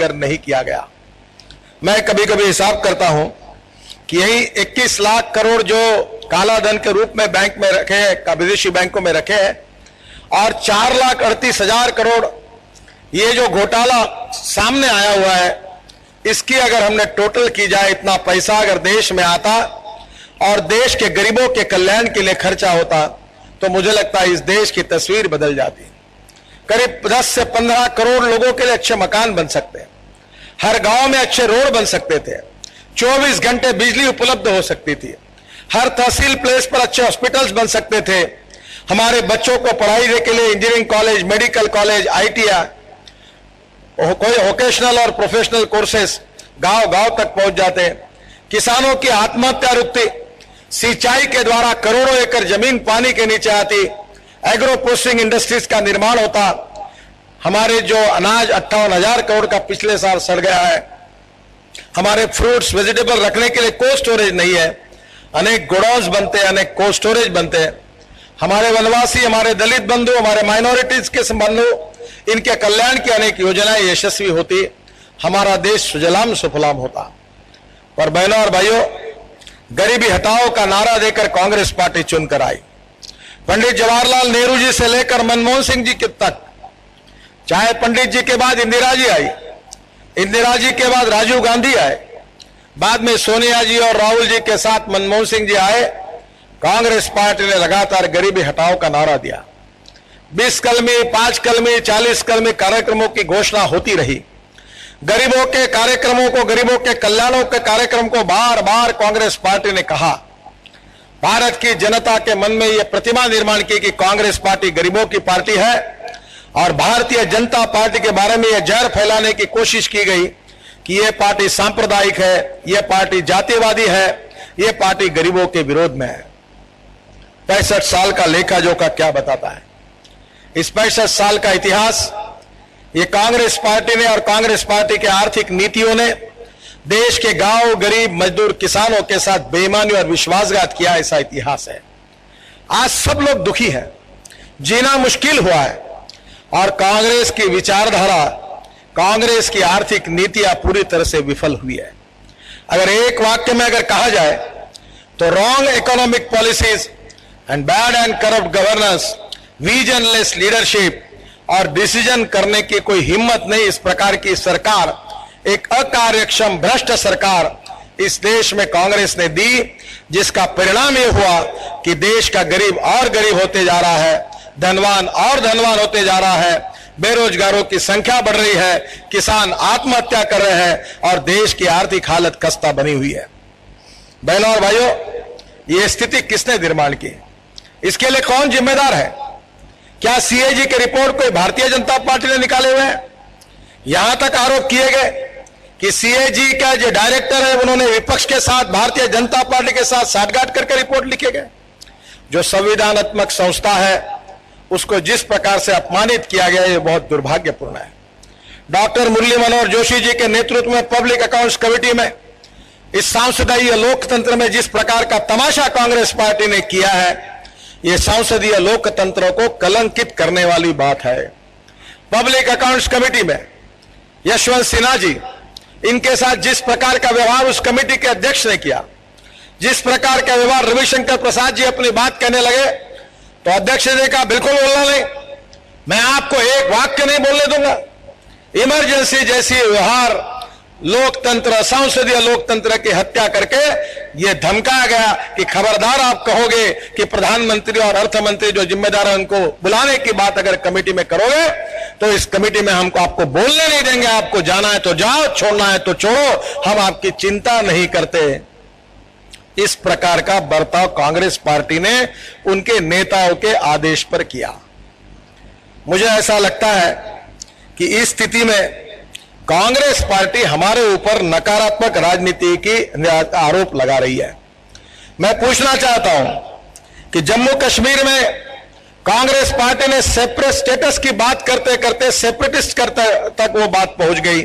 नहीं किया गया। मैं कभी कभी हिसाब करता हूं कि यही 21 लाख करोड़ जो काला धन के रूप में बैंक में रखे हैं, विदेशी बैंकों में रखे हैं, और 4,38,000 करोड़ ये जो घोटाला सामने आया हुआ है, इसकी अगर हमने टोटल की जाए, इतना पैसा अगर देश में आता और देश के गरीबों के कल्याण के लिए खर्चा होता, तो मुझे लगता है इस देश की तस्वीर बदल जाती। करीब 10 से 15 करोड़ लोगों के लिए अच्छे मकान बन सकते हैं, हर गांव में अच्छे रोड बन सकते थे, 24 घंटे बिजली उपलब्ध हो सकती थी, हर तहसील प्लेस पर अच्छे हॉस्पिटल्स बन सकते थे, हमारे बच्चों को पढ़ाई के लिए engineering college, medical college, ITI, कोई वोकेशनल और प्रोफेशनल कोर्सेस गांव गांव तक पहुंच जाते, किसानों की आत्महत्या रुकती, सिंचाई के द्वारा करोड़ों एकड़ जमीन पानी के नीचे आती, एग्रो प्रोसेसिंग इंडस्ट्रीज का निर्माण होता, हमारे जो अनाज 58,000 करोड़ का पिछले साल सड़ गया है, हमारे फ्रूट्स वेजिटेबल रखने के लिए कोल्ड स्टोरेज नहीं है, अनेक गोडाउन्स बनते हैं, अनेक कोल्ड स्टोरेज बनते हैं, हमारे वनवासी, हमारे दलित बंधु, हमारे माइनॉरिटीज के बंधु, इनके कल्याण की अनेक योजनाएं यशस्वी होती, हमारा देश सुजलाम सुफलाम होता। पर बहनों और भाइयों, गरीबी हटाओ का नारा देकर कांग्रेस पार्टी चुनकर आई। पंडित जवाहरलाल नेहरू जी से लेकर मनमोहन सिंह जी तक, चाहे पंडित जी के बाद इंदिरा जी आई, इंदिरा जी के बाद राजीव गांधी आए, बाद में सोनिया जी और राहुल जी के साथ मनमोहन सिंह जी आए, कांग्रेस पार्टी ने लगातार गरीबी हटाओ का नारा दिया। 20 कलमी, 5 कलमी, 40 कलमी कार्यक्रमों की घोषणा होती रही। गरीबों के कार्यक्रमों को, गरीबों के कल्याणों के कार्यक्रम को बार बार कांग्रेस पार्टी ने कहा। भारत की जनता के मन में यह प्रतिमा निर्माण की कि कांग्रेस पार्टी गरीबों की पार्टी है, और भारतीय जनता पार्टी के बारे में यह जहर फैलाने की कोशिश की गई कि यह पार्टी सांप्रदायिक है, यह पार्टी जातिवादी है, यह पार्टी गरीबों के विरोध में है। 65 साल का लेखा जोखा क्या बताता है? इस 65 साल का इतिहास ये कांग्रेस पार्टी ने और कांग्रेस पार्टी के आर्थिक नीतियों ने देश के गांव, गरीब, मजदूर, किसानों के साथ बेईमानी और विश्वासघात किया, ऐसा इतिहास है। आज सब लोग दुखी हैं, जीना मुश्किल हुआ है, और कांग्रेस की विचारधारा, कांग्रेस की आर्थिक नीतियां पूरी तरह से विफल हुई है। अगर एक वाक्य में अगर कहा जाए तो wrong economic policies and bad and corrupt governance, visionless leadership और डिसीजन करने की कोई हिम्मत नहीं, इस प्रकार की सरकार, एक अकार्यक्षम भ्रष्ट सरकार इस देश में कांग्रेस ने दी, जिसका परिणाम यह हुआ कि देश का गरीब और गरीब होते जा रहा है, धनवान और धनवान होते जा रहा है, बेरोजगारों की संख्या बढ़ रही है, किसान आत्महत्या कर रहे हैं, और देश की आर्थिक हालत खस्ता बनी हुई है। बहनों और भाइयों, यह स्थिति किसने निर्माण की? इसके लिए कौन जिम्मेदार है? क्या CAG की रिपोर्ट कोई भारतीय जनता पार्टी ने निकाले हुए हैं? यहां तक आरोप किए गए कि CAG का जो डायरेक्टर है, उन्होंने विपक्ष के साथ, भारतीय जनता पार्टी के साथ साठगांठ करके रिपोर्ट लिखे गए। जो संविधानात्मक संस्था है, उसको जिस प्रकार से अपमानित किया गया, ये बहुत दुर्भाग्यपूर्ण है। डॉक्टर मुरली मनोहर जोशी जी के नेतृत्व में पब्लिक अकाउंट्स कमेटी में, इस सांसदीय लोकतंत्र में जिस प्रकार का तमाशा कांग्रेस पार्टी ने किया है, यह संसदीय लोकतंत्र को कलंकित करने वाली बात है। पब्लिक अकाउंट्स कमेटी में यशवंत सिन्हा जी, इनके साथ जिस प्रकार का व्यवहार उस कमेटी के अध्यक्ष ने किया, जिस प्रकार का व्यवहार रविशंकर प्रसाद जी अपनी बात कहने लगे, तो अध्यक्ष ने कहा बिल्कुल बोलना नहीं, मैं आपको एक वाक्य नहीं बोलने दूंगा। इमरजेंसी जैसी व्यवहार, लोकतंत्र, संसदीय लोकतंत्र की हत्या करके यह धमकाया गया कि खबरदार आप कहोगे कि प्रधानमंत्री और अर्थमंत्री जो जिम्मेदार है, उनको बुलाने की बात अगर कमेटी में करोगे, तो इस कमेटी में हमको आपको बोलने नहीं देंगे, आपको जाना है तो जाओ, छोड़ना है तो छोड़ो, हम आपकी चिंता नहीं करते। इस प्रकार का बर्ताव कांग्रेस पार्टी ने उनके नेताओं के आदेश पर किया। मुझे ऐसा लगता है कि इस स्थिति में कांग्रेस पार्टी हमारे ऊपर नकारात्मक राजनीति की आरोप लगा रही है। मैं पूछना चाहता हूं कि जम्मू कश्मीर में कांग्रेस पार्टी ने सेपरेट स्टेटस की बात करते करते सेपरेटिस्ट तक वो बात पहुंच गई।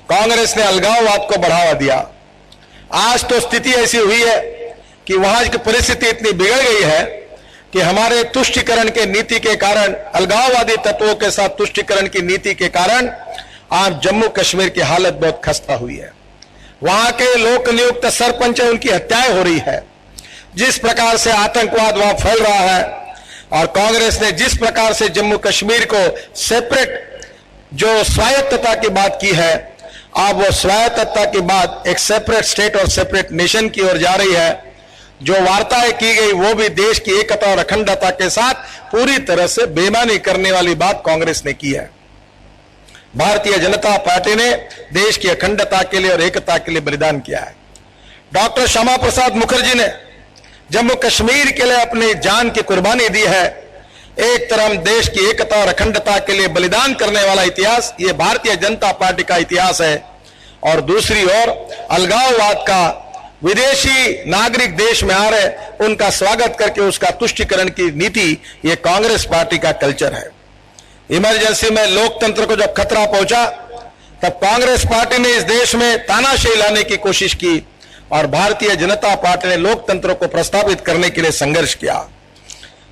कांग्रेस ने अलगाववाद को बढ़ावा दिया। आज तो स्थिति ऐसी हुई है कि वहां की परिस्थिति इतनी बिगड़ गई है कि हमारे तुष्टीकरण के नीति के कारण, अलगाववादी तत्वों के साथ तुष्टीकरण की नीति के कारण आज जम्मू कश्मीर की हालत बहुत खस्ता हुई है। वहां के लोक नियुक्त सरपंच उनकी हत्याएं हो रही है। जिस प्रकार से आतंकवाद वहां फैल रहा है और कांग्रेस ने जिस प्रकार से जम्मू कश्मीर को सेपरेट जो स्वायत्तता की बात की है, अब वो स्वायत्तता की बात एक सेपरेट स्टेट और सेपरेट नेशन की ओर जा रही है। जो वार्ताएं की गई वो भी देश की एकता और अखंडता के साथ पूरी तरह से बेईमानी करने वाली बात कांग्रेस ने की है। भारतीय जनता पार्टी ने देश की अखंडता के लिए और एकता के लिए बलिदान किया है। डॉक्टर श्यामा प्रसाद मुखर्जी ने जम्मू कश्मीर के लिए अपनी जान की कुर्बानी दी है। एक तरफ देश की एकता और अखंडता के लिए बलिदान करने वाला इतिहास ये भारतीय जनता पार्टी का इतिहास है, और दूसरी ओर अलगाववाद का विदेशी नागरिक देश में आ रहे उनका स्वागत करके उसका तुष्टीकरण की नीति ये कांग्रेस पार्टी का कल्चर है। इमरजेंसी में लोकतंत्र को जब खतरा पहुंचा तब कांग्रेस पार्टी ने इस देश में तानाशाही लाने की कोशिश की और भारतीय जनता पार्टी ने लोकतंत्र को प्रस्तावित करने के लिए संघर्ष किया।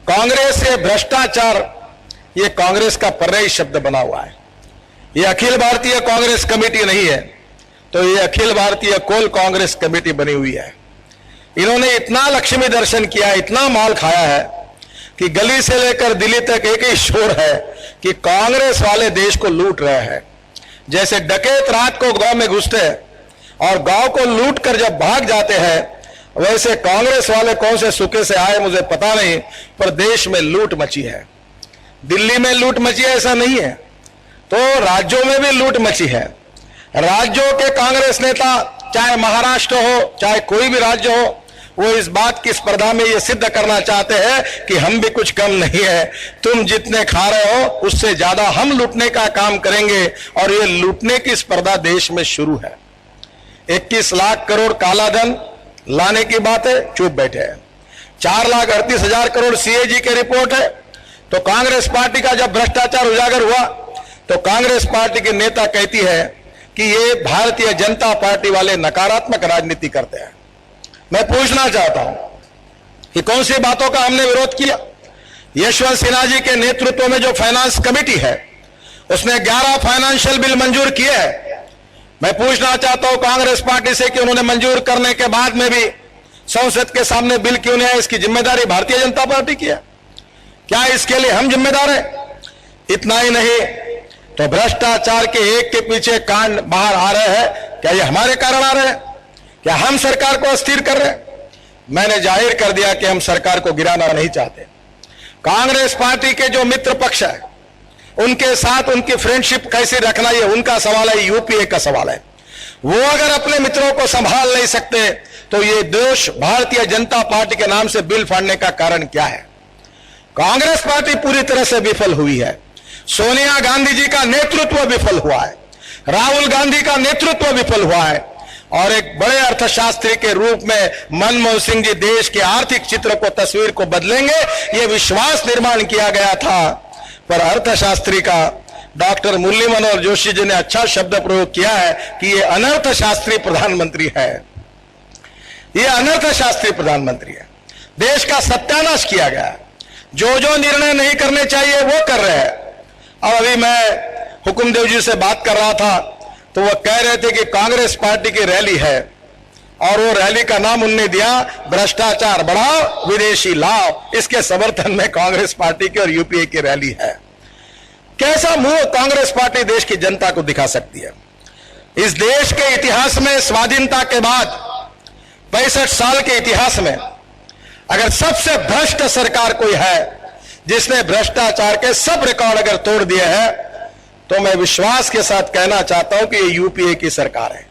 कांग्रेस से भ्रष्टाचार ये कांग्रेस का पर्यायी शब्द बना हुआ है। ये अखिल भारतीय कांग्रेस कमेटी नहीं है, तो ये अखिल भारतीय कोल कांग्रेस कमेटी बनी हुई है। इन्होंने इतना लक्ष्मी दर्शन किया, इतना माल खाया है कि गली से लेकर दिल्ली तक एक ही शोर है कि कांग्रेस वाले देश को लूट रहे हैं। जैसे डकैत रात को गांव में घुसते हैं और गांव को लूट कर जब भाग जाते हैं, वैसे कांग्रेस वाले कौन से सूखे से आए मुझे पता नहीं, पर देश में लूट मची है। दिल्ली में लूट मची है ऐसा नहीं है, तो राज्यों में भी लूट मची है। राज्यों के कांग्रेस नेता चाहे महाराष्ट्र हो चाहे कोई भी राज्य हो, वो इस बात की स्पर्धा में ये सिद्ध करना चाहते हैं कि हम भी कुछ कम नहीं है, तुम जितने खा रहे हो उससे ज्यादा हम लूटने का काम करेंगे, और ये लूटने की स्पर्धा देश में शुरू है। 21 लाख करोड़ काला धन लाने की बात है, चुप बैठे हैं। 4,38,000 करोड़ सीएजी की रिपोर्ट है। तो कांग्रेस पार्टी का जब भ्रष्टाचार उजागर हुआ तो कांग्रेस पार्टी के नेता कहती है कि ये भारतीय जनता पार्टी वाले नकारात्मक राजनीति करते हैं। मैं पूछना चाहता हूं कि कौन सी बातों का हमने विरोध किया। यशवंत सिन्हा जी के नेतृत्व में जो फाइनेंस कमेटी है उसने 11 फाइनेंशियल बिल मंजूर किए हैं। मैं पूछना चाहता हूं कांग्रेस पार्टी से कि उन्होंने मंजूर करने के बाद में भी संसद के सामने बिल क्यों नहीं आया, इसकी जिम्मेदारी भारतीय जनता पार्टी की है। क्या इसके लिए हम जिम्मेदार हैं? इतना ही नहीं तो भ्रष्टाचार के एक के पीछे कांड बाहर आ रहे हैं। क्या ये हमारे कारण आ रहे हैं? क्या हम सरकार को अस्थिर कर रहे हैं? मैंने जाहिर कर दिया कि हम सरकार को गिराना नहीं चाहते। कांग्रेस पार्टी के जो मित्र पक्ष है उनके साथ उनकी फ्रेंडशिप कैसे रखना ये उनका सवाल है, यूपीए का सवाल है। वो अगर अपने मित्रों को संभाल नहीं सकते तो ये दोष भारतीय जनता पार्टी के नाम से बिल फाड़ने का कारण क्या है? कांग्रेस पार्टी पूरी तरह से विफल हुई है। सोनिया गांधी जी का नेतृत्व विफल हुआ है, राहुल गांधी का नेतृत्व विफल हुआ है, और एक बड़े अर्थशास्त्री के रूप में मनमोहन सिंह जी देश के आर्थिक चित्र को तस्वीर को बदलेंगे ये विश्वास निर्माण किया गया था। पर अर्थशास्त्री का डॉक्टर मुरली मनोहर जोशी जी ने अच्छा शब्द प्रयोग किया है कि ये अनर्थशास्त्री प्रधानमंत्री है। ये अनर्थशास्त्री प्रधानमंत्री है। देश का सत्यानाश किया गया है। जो जो निर्णय नहीं करने चाहिए वो कर रहे हैं। अब अभी मैं हुकुमदेव जी से बात कर रहा था तो वो कह रहे थे कि कांग्रेस पार्टी की रैली है और वो रैली का नाम उनने दिया भ्रष्टाचार बढ़ाओ विदेशी लाओ। इसके समर्थन में कांग्रेस पार्टी की और यूपीए की रैली है। कैसा मुंह कांग्रेस पार्टी देश की जनता को दिखा सकती है? इस देश के इतिहास में स्वाधीनता के बाद 65 साल के इतिहास में अगर सबसे भ्रष्ट सरकार कोई है जिसने भ्रष्टाचार के सब रिकॉर्ड अगर तोड़ दिए हैं तो मैं विश्वास के साथ कहना चाहता हूं कि ये यूपीए की सरकार है।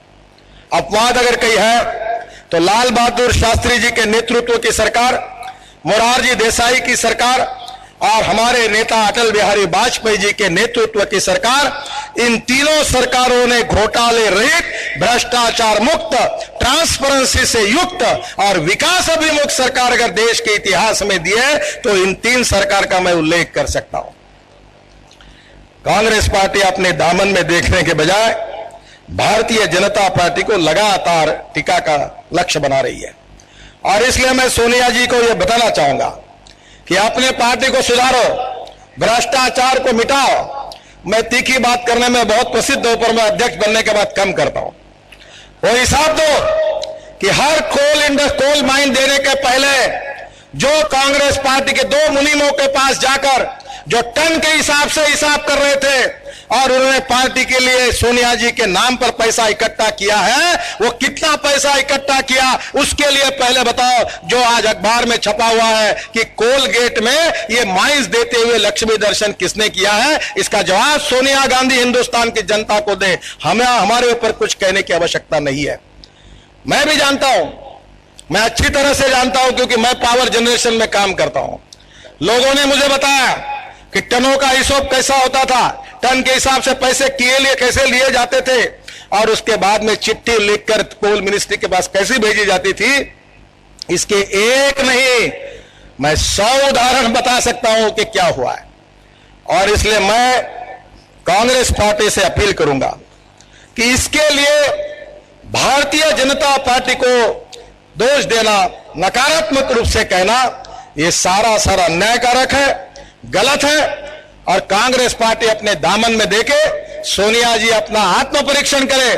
अपवाद अगर कहीं है तो लाल बहादुर शास्त्री जी के नेतृत्व की सरकार, मोरारजी देसाई की सरकार और हमारे नेता अटल बिहारी वाजपेयी जी के नेतृत्व की सरकार। इन तीनों सरकारों ने घोटाले रहित, भ्रष्टाचार मुक्त, ट्रांसपेरेंसी से युक्त और विकास अभिमुख सरकार अगर देश के इतिहास में दी है तो इन 3 सरकार का मैं उल्लेख कर सकता हूं। कांग्रेस पार्टी अपने दामन में देखने के बजाय भारतीय जनता पार्टी को लगातार टीका का लक्ष्य बना रही है, और इसलिए मैं सोनिया जी को यह बताना चाहूंगा कि अपने पार्टी को सुधारो, भ्रष्टाचार को मिटाओ, मैं तीखी बात करने में बहुत प्रसिद्ध हूं, पर मैं अध्यक्ष बनने के बाद कम करता हूं। वो हिसाब दो कि हर कोल माइन देने के पहले जो कांग्रेस पार्टी के दो मुनीमों के पास जाकर जो टन के हिसाब से हिसाब कर रहे थे और उन्होंने पार्टी के लिए सोनिया जी के नाम पर पैसा इकट्ठा किया है, वो कितना पैसा इकट्ठा किया उसके लिए पहले बताओ। जो आज अखबार में छपा हुआ है कि कोलगेट में ये माइंस देते हुए लक्ष्मी दर्शन किसने किया है, इसका जवाब सोनिया गांधी हिंदुस्तान की जनता को दे। हमारे ऊपर कुछ कहने की आवश्यकता नहीं है। मैं भी जानता हूं, मैं अच्छी तरह से जानता हूं, क्योंकि मैं पावर जनरेशन में काम करता हूं। लोगों ने मुझे बताया कि टनों का हिसाब कैसा होता था, टन के हिसाब से पैसे कैसे लिए जाते थे और उसके बाद में चिट्ठी लिखकर कोल मिनिस्ट्री के पास कैसे भेजी जाती थी। इसके एक नहीं, मैं 100 उदाहरण बता सकता हूं कि क्या हुआ है। और इसलिए मैं कांग्रेस पार्टी से अपील करूंगा कि इसके लिए भारतीय जनता पार्टी को दोष देना, नकारात्मक रूप से कहना, यह सारा अन्यायकारक है, गलत है। और कांग्रेस पार्टी अपने दामन में देके सोनिया जी अपना आत्म परीक्षण करे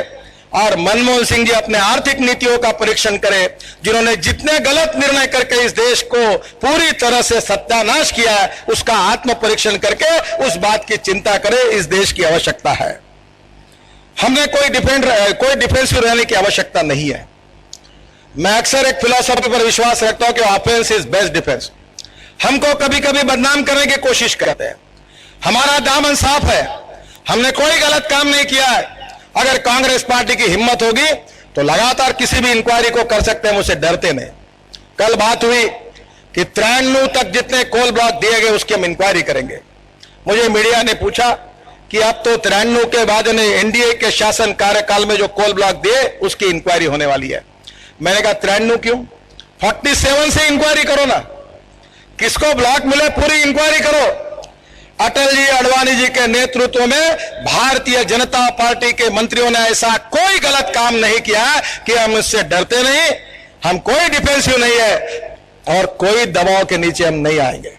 और मनमोहन सिंह जी अपने आर्थिक नीतियों का परीक्षण करे, जिन्होंने जितने गलत निर्णय करके इस देश को पूरी तरह से सत्यानाश किया है, उसका आत्म परीक्षण करके उस बात की चिंता करे। इस देश की आवश्यकता है। हमने कोई डिफेंसिव रहने की आवश्यकता नहीं है। मैं अक्सर एक फिलॉसफी पर विश्वास रखता हूं कि ऑफेंस इज बेस्ट डिफेंस। हमको कभी कभी बदनाम करने की कोशिश करते हैं। हमारा दामन साफ है, हमने कोई गलत काम नहीं किया है। अगर कांग्रेस पार्टी की हिम्मत होगी तो लगातार किसी भी इंक्वायरी को कर सकते हैं, मुझसे डरते नहीं। कल बात हुई कि 93 तक जितने कोल ब्लॉक दिए गए उसकी हम इंक्वायरी करेंगे। मुझे मीडिया ने पूछा कि अब तो 93 के बाद एनडीए के शासन कार्यकाल में जो कोल ब्लॉक दिए उसकी इंक्वायरी होने वाली है। मैंने कहा 93 क्यों, 47 से इंक्वायरी करो ना, किसको ब्लॉक मिले पूरी इंक्वायरी करो। अटल जी, अडवाणी जी के नेतृत्व में भारतीय जनता पार्टी के मंत्रियों ने ऐसा कोई गलत काम नहीं किया कि हम इससे डरते नहीं। हम कोई डिफेंसिव नहीं है और कोई दबाव के नीचे हम नहीं आएंगे।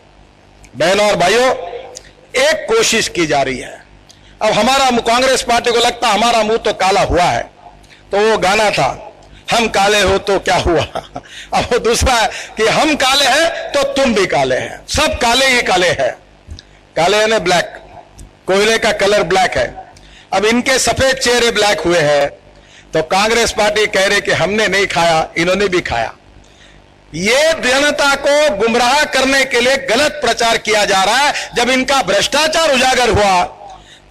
बहनों और भाइयों, एक कोशिश की जा रही है। अब हमारा कांग्रेस पार्टी को लगता हमारा मुंह तो काला हुआ है, तो वो गाना था हम काले हो तो क्या हुआ। अब वो दूसरा है कि हम काले हैं तो तुम भी काले हैं, सब काले ही काले हैं। काले है ना ब्लैक, कोयले का कलर ब्लैक है। अब इनके सफेद चेहरे ब्लैक हुए हैं तो कांग्रेस पार्टी कह रहे कि हमने नहीं खाया, इन्होंने भी खाया। ये जनता को गुमराह करने के लिए गलत प्रचार किया जा रहा है। जब इनका भ्रष्टाचार उजागर हुआ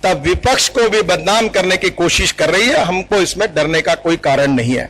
तब विपक्ष को भी बदनाम करने की कोशिश कर रही है। हमको इसमें डरने का कोई कारण नहीं है।